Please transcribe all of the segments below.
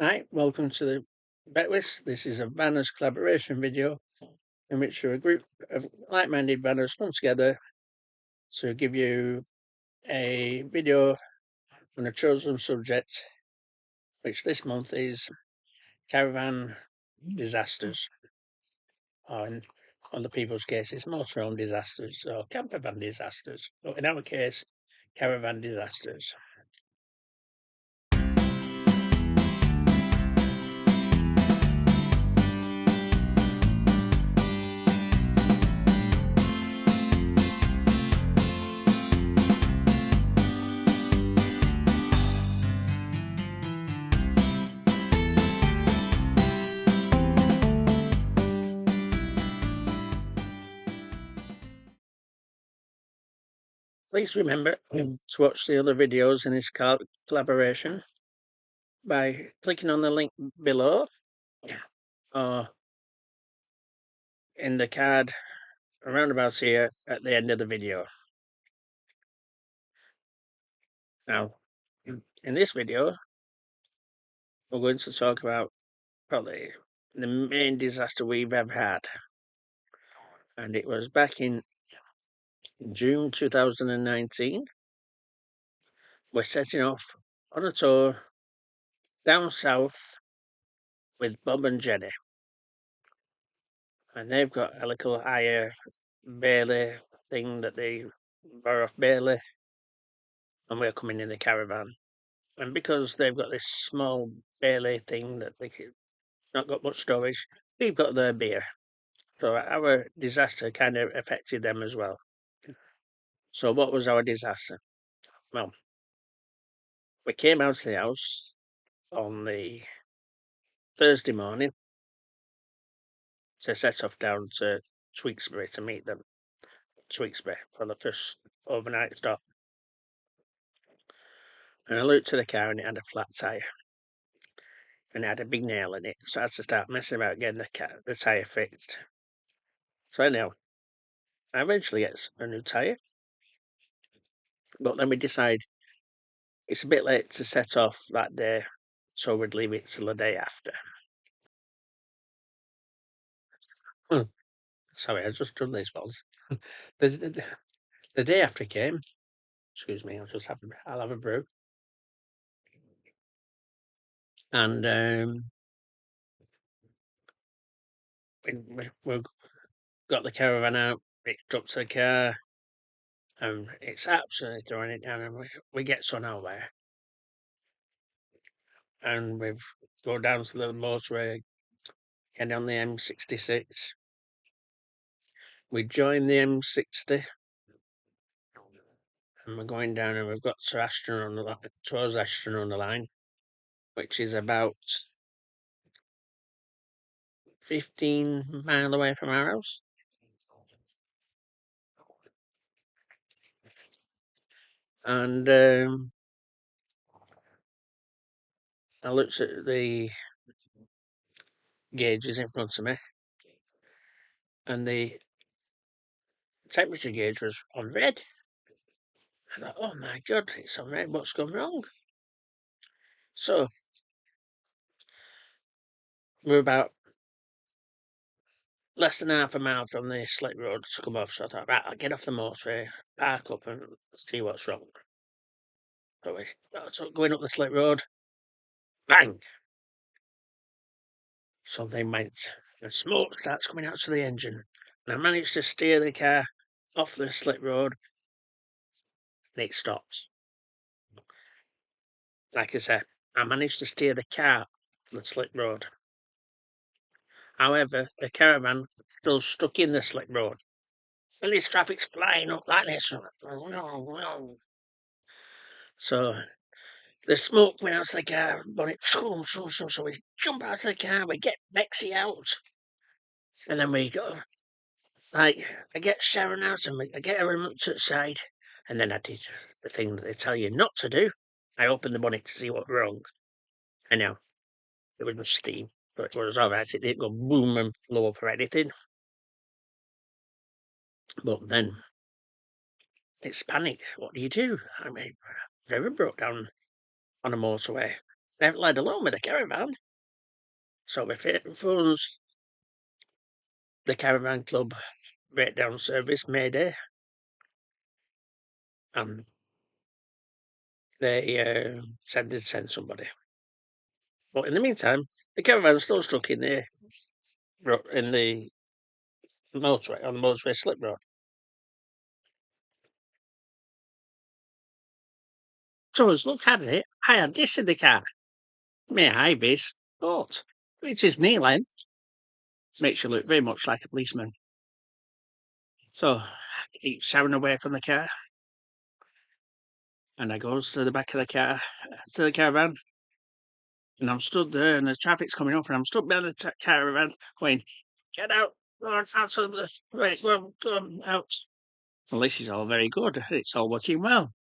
Hi, welcome to the Betlist. This is a Vanners collaboration video in which a group of like-minded Vanners come together to give you a video on a chosen subject, which this month is Caravan Disasters, or in other people's cases, motorhome disasters or camper van disasters, but in our case, Caravan Disasters. Please remember to watch the other videos in this collaboration by clicking on the link below or in the card around about here at the end of the video. Now, in this video, we're going to talk about probably the main disaster we've ever had. And it was back in June 2019. We're setting off on a tour down south with Bob and Jenny. And they've got a little higher Bailey thing that they borrow off Bailey. And we're coming in the caravan. And because they've got this small Bailey thing that they not got much storage, we've got their beer. So our disaster kind of affected them as well. So what was our disaster? Well, we came out of the house on the Thursday morning to set off down to Tewkesbury to meet them. Tewkesbury for the first overnight stop. And I looked to the car and it had a flat tyre. And it had a big nail in it. So I had to start messing about getting the tyre fixed. So anyhow, I eventually get a new tyre. But then we decide it's a bit late to set off that day, so we'd leave it till the day after. Sorry, I just done this once. the day after came. Excuse me, I'll have a brew. And we got the caravan out, picked up to the car, and it's absolutely throwing it down. And we get to nowhere, and we've go down to the motorway, get on the M66. We join the M60, and we're going down, and we've got to Ashton on the line, which is about 15 miles away from our house. And I looked at the gauges in front of me, and the temperature gauge was on red. I thought, oh my God, it's on red, what's gone wrong? So we're about less than half a mile from the slick road to come off, so I thought, right, I'll get off the motorway, park up and see what's wrong. So going up the slick road, bang! Something went, and smoke starts coming out of the engine. And I managed to steer the car off the slick road, and it stops. Like I said, I managed to steer the car off the slick road. However, the caravan still stuck in the slick road. And this traffic's flying up like this. So the smoke went out of the car, bonnet, so we jump out of the car, we get Bexy out, and then we go, like, I get Sharon out and I get her up to the side, and then I did the thing that they tell you not to do. I opened the bonnet to see what's wrong. I know, it was just steam, but it was alright, it didn't go boom and blow up or anything. But then, it's panic. What do you do? I mean, I've never broke down on a motorway. let alone with a caravan. So we phones the Caravan Club breakdown service Mayday, and they said they'd send somebody. But in the meantime, the caravan's still stuck in the motorway, on the motorway slip road. So as look at it, I had this in the car. My high vis, but it is knee length. Makes you look very much like a policeman. So I keep shouting away from the car, and I goes to the back of the car, to the caravan, and I'm stood there, and the traffic's coming up, and I'm stood behind the caravan, going, "Get out! Out of the right, well, come out." Well, this is all very good. It's all working well.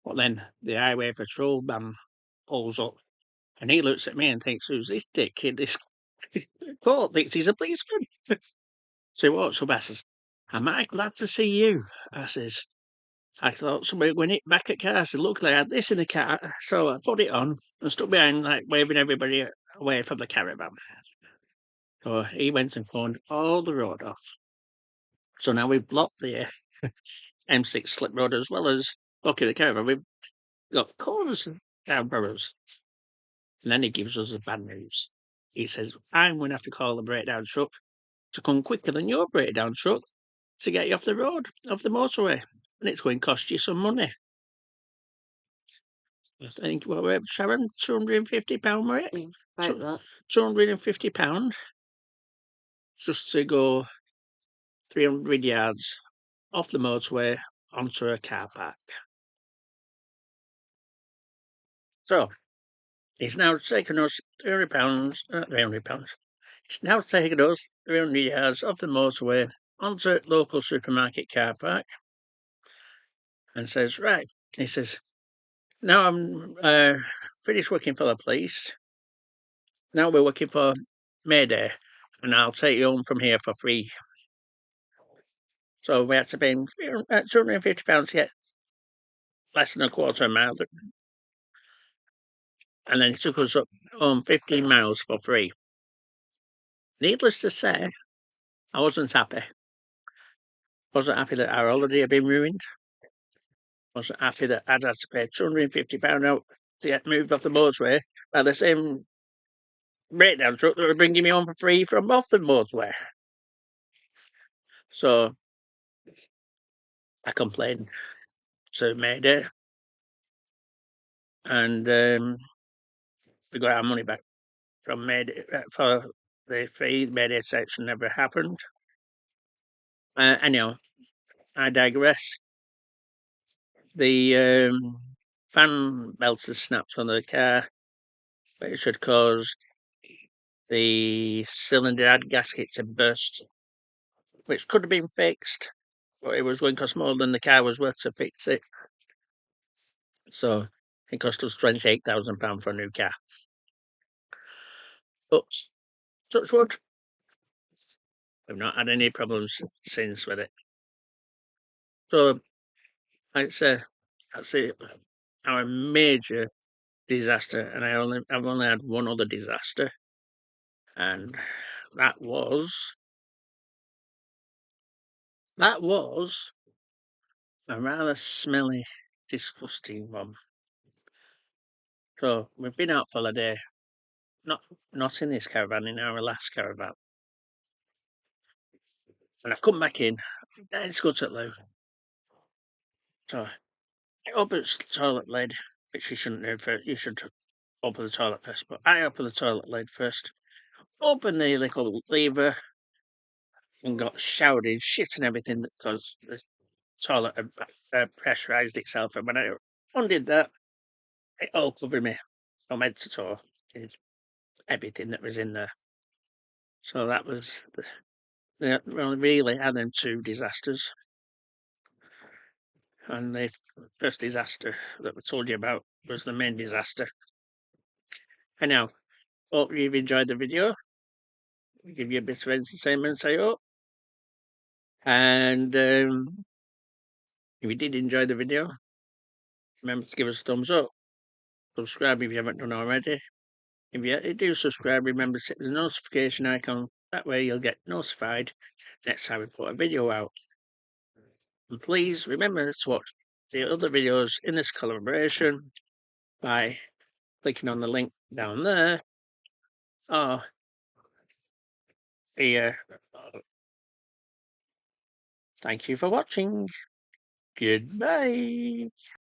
But then the highway patrol man pulls up, and he looks at me and thinks, "Who's this dick in this coat? Thinks he's a policeman." So he walks up, I says, "Am I glad to see you?" I says, "I thought somebody would hit back at car." I said, "Luckily I had this in the car." So I put it on and stood behind, like, waving everybody away from the caravan. So he went and phoned all the road off. So now we've blocked the M6 slip road as well as blocking the caravan. We've got corners down for us. And then he gives us the bad news. He says, "I'm going to have to call the breakdown truck to come quicker than your breakdown truck to get you off the road, off the motorway. And it's going to cost you some money." I think, what were it, Sharon? £250, were it? About that. £250 just to go 300 yards off the motorway onto a car park. So it's now taken us £300, £300. It's now taken us 300 yards off the motorway onto local supermarket car park, and says, "Right," he says, "now I'm finished working for the police. Now we're working for Mayday, and I'll take you home from here for free." So we had to pay him £250 to get less than a quarter of a mile, and then it took us up 15 miles for free. Needless to say, I wasn't happy. Wasn't happy that our holiday had been ruined. Wasn't happy that I'd had to pay £250 out to get moved off the motorway by the same breakdown truck that were bringing me home for free from off the motorway. So I complained to Mayday, and we got our money back from Mayday for the fee. Mayday section never happened. Anyhow, I digress. The fan belts snapped on the car, which had caused the cylinder head gaskets to burst, which could have been fixed, but it was going to cost more than the car was worth to fix it. So it cost us £28,000 for a new car. But touch wood, we've not had any problems since with it. So I'd say that's it. Our major disaster, and I've only had one other disaster, and that was a rather smelly, disgusting one. So we've been out for the day, not in this caravan, in our last caravan, and I've come back in. It's good at loo. So I open the toilet lid, which you shouldn't do first. You should open the toilet first, but I open the toilet lid first. Open the little lever, and got showered in shit and everything because the toilet had pressurised itself. And when I undid that, it all covered me from head to toe in everything that was in there. So that was well, really had them two disasters. And the first disaster that we told you about was the main disaster. Anyhow, hope you've enjoyed the video. Give you a bit of entertainment, I hope. And if you did enjoy the video, remember to give us a thumbs up. Subscribe if you haven't done already. If you do subscribe, remember to hit the notification icon. That way you'll get notified next time we put a video out. And please remember to watch the other videos in this collaboration by clicking on the link down there or here. Thank you for watching. Goodbye.